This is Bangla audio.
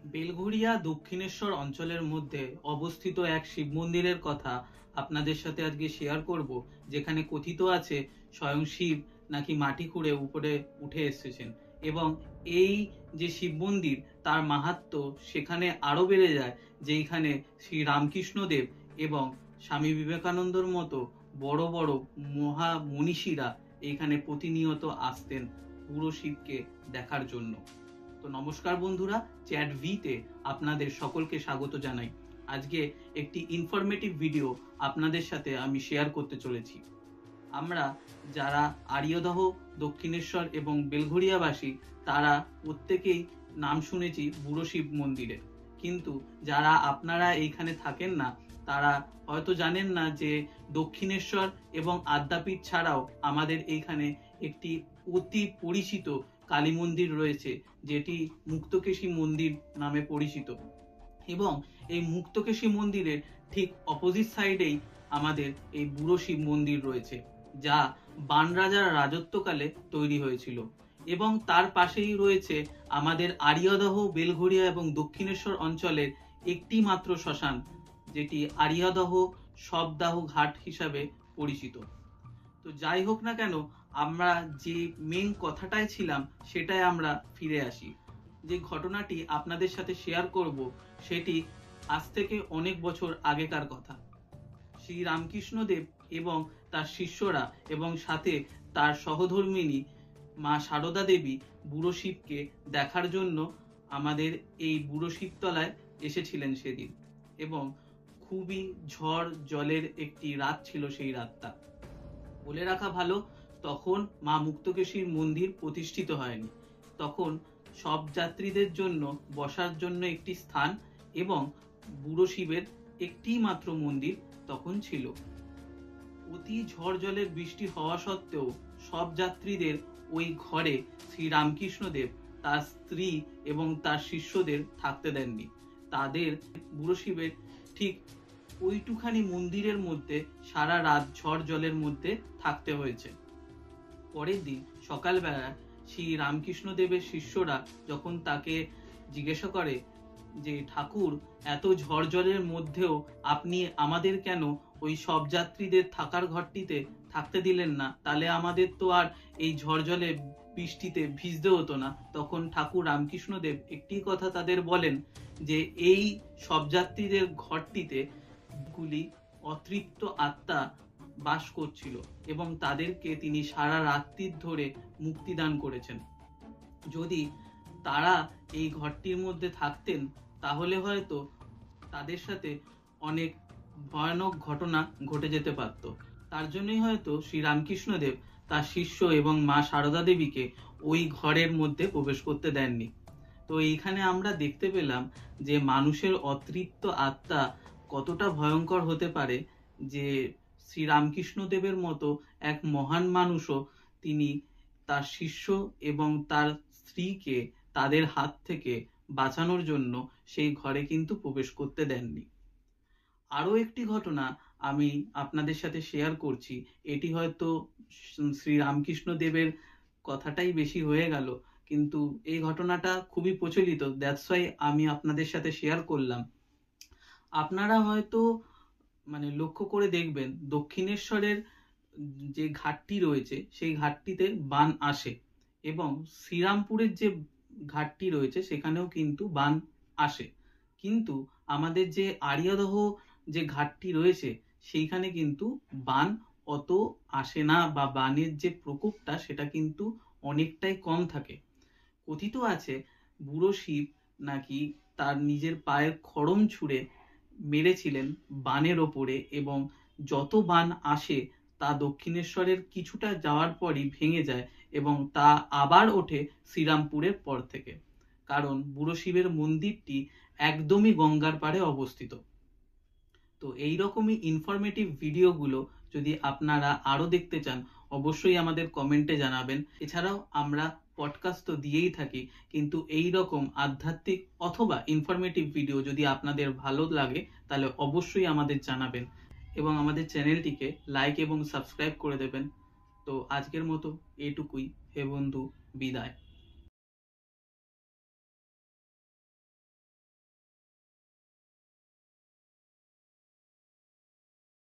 বেলঘরিয়া দক্ষিণেশ্বর অঞ্চলের মধ্যে অবস্থিত এক শিব মন্দিরের কথা আপনাদের সাথে আজকে শেয়ার করব, যেখানে কথিত আছে স্বয়ং শিব নাকি মাটি খুঁড়ে উপরে উঠে এসেছেন এবং এই যে শিব মন্দির তার মাহাত্ম্য সেখানে আরো বেড়ে যায়, যেখানে শ্রী রামকৃষ্ণদেব এবং স্বামী বিবেকানন্দর মতো বড় বড় মহা মনীষীরা এইখানে প্রতিনিয়ত আসতেন পুরো শিবকে দেখার জন্য। তো নমস্কার বন্ধুরা, চ্যাট ভিতে আপনাদের সকলকে স্বাগত জানাই। আজকে একটি ইনফরমেটিভ ভিডিও আপনাদের সাথে আমি শেয়ার করতে চলেছি। আমরা যারা আর্যদহ, দক্ষিণেশ্বর এবং বেলঘরিয়াবাসী তারা প্রত্যেকেই নাম শুনেছি বুড়ো শিব মন্দিরের, কিন্তু যারা আপনারা এইখানে থাকেন না তারা হয়তো জানেন না যে দক্ষিণেশ্বর এবং আদ্যাপীঠ ছাড়াও আমাদের এইখানে একটি অতি পরিচিত কালী মন্দির রয়েছে, যেটি মুক্তকেশী মন্দির নামে পরিচিত। এবং এই মুক্তকেশী মন্দিরের ঠিক অপোজিট সাইডেই আমাদের এই বুড়ো শিব মন্দির রয়েছে, যা বান রাজার রাজত্বকালে তৈরি হয়েছিল। এবং তার পাশেই রয়েছে আমাদের আর্যদহ, বেলঘরিয়া এবং দক্ষিণেশ্বর অঞ্চলের একটি মাত্র শ্মশান, যেটি আর্যদহ শবদাহ ঘাট হিসাবে পরিচিত। তো যাই হোক না কেন, আমরা যে মেন কথাটায় ছিলাম সেটাই আমরা ফিরে আসি। যে ঘটনাটি আপনাদের সাথে শেয়ার করব সেটি আজ থেকে অনেক বছর আগেকার কথা। শ্রী রামকৃষ্ণদেব এবং তার শিষ্যরা এবং সাথে তার সহধর্মিণী মা সারদা দেবী বুড়ো শিবকে দেখার জন্য আমাদের এই বুড়ো শিবতলায় এসেছিলেন সেদিন। এবং খুবই ঝড় জলের একটি রাত ছিল সেই রাতটা। বলে রাখা ভালো, তখন মা মুক্তকেশীর মন্দির প্রতিষ্ঠিত হয়নি। তখন সব যাত্রীদের জন্য বসার জন্য একটি স্থান এবং বুড়ো শিবের একটি মাত্র মন্দির তখন ছিল। অতি ঝড় জলের বৃষ্টি হওয়া সত্ত্বেও সব যাত্রীদের ওই ঘরে শ্রী রামকৃষ্ণদেব তার স্ত্রী এবং তার শিষ্যদের থাকতে দেননি। তাদের বুড়ো শিবের ঠিক ওইটুখানি মন্দিরের মধ্যে সারা রাত ঝড় জলের মধ্যে থাকতে হয়েছে। পরের দিন সকালবেলা শ্রী রামকৃষ্ণদেবের শিষ্যরা যখন তাকে জিজ্ঞাসা করে যে ঠাকুর, এত ঝড় জলের মধ্যেও আপনি আমাদের কেন ওই সব যাত্রীদের থাকার ঘরটিতে থাকতে দিলেন না, তাহলে আমাদের তো আর এই ঝড় জলে বৃষ্টিতে ভিজতে হতো না। তখন ঠাকুর রামকৃষ্ণদেব একটি কথা তাদের বলেন যে এই সব যাত্রীদের ঘরটিতে গুলি অতৃপ্ত আত্মা বাস করছিল এবং তাদেরকে তিনি সারা রাত্রি ধরে মুক্তি দান করেছেন। যদি তারা এই ঘরটির মধ্যে থাকতেন তাহলে হয়তো তাদের সাথে অনেক ভয়ানক ঘটনা ঘটে যেতে পারত। তার জন্যই হয়তো শ্রী রামকৃষ্ণদেব তার শিষ্য এবং মা সারদা দেবীকে ওই ঘরের মধ্যে প্রবেশ করতে দেননি। তো এইখানে আমরা দেখতে পেলাম যে মানুষের অতৃপ্ত আত্মা কতটা ভয়ঙ্কর হতে পারে, যে শ্রী রামকৃষ্ণদেবের মতো এক মহান মানুষও তিনি তার শিষ্য এবং তার স্ত্রীকে তাদের হাত থেকে বাঁচানোর জন্য সেই ঘরে কিন্তু প্রবেশ করতে দেননি। আরো একটি ঘটনা আমি আপনাদের সাথে শেয়ার করছি। এটি হয়তো শ্রী রামকৃষ্ণ দেবের কথাটাই বেশি হয়ে গেল, কিন্তু এই ঘটনাটা খুবই প্রচলিত, দ্যাটস ওয়াই আমি আপনাদের সাথে শেয়ার করলাম। আপনারা হয়তো লক্ষ্য করে দেখবেন দক্ষিণেশ্বরের যে ঘাটটি রয়েছে সেই ঘাটটিতে বান আসে, এবং শ্রীরামপুরের যে ঘাটটি রয়েছে সেখানেও কিন্তু বান আসে। কিন্তু আমাদের যে আর্যদহ যে ঘাটটি রয়েছে সেইখানে কিন্তু বান অত আসে না, বা বানের যে প্রকোপটা সেটা কিন্তু অনেকটাই কম থাকে। কথিত আছে বুড়ো শিব নাকি তার নিজের পায়ের খড়ম ছুঁড়ে মেরেছিলেন বানের ওপরে, এবং যত বান আসে তা দক্ষিণেশ্বরের কিছুটা যাওয়ার পরই ভেঙে যায় এবং তা আবার ওঠে শ্রীরামপুরের পর থেকে, কারণ বুড়ো শিবের মন্দিরটি একদমই গঙ্গার পাড়ে অবস্থিত। তো এইরকমই ইনফরমেটিভ ভিডিওগুলো যদি আপনারা আরো দেখতে চান অবশ্যই আমাদের কমেন্টে জানাবেন। এছাড়াও আমরা পডকাস্ট তো দিয়েই থাকি, কিন্তু এই রকম আধ্যাত্মিক অথবা ইনফরমেটিভ ভিডিও যদি আপনাদের ভালো লাগে তাহলে অবশ্যই আমাদের জানাবেন এবং আমাদের চ্যানেলটিকে লাইক এবং সাবস্ক্রাইব করে দেবেন। তো আজকের মতো এটুকুই। হে বন্ধু, বিদায়।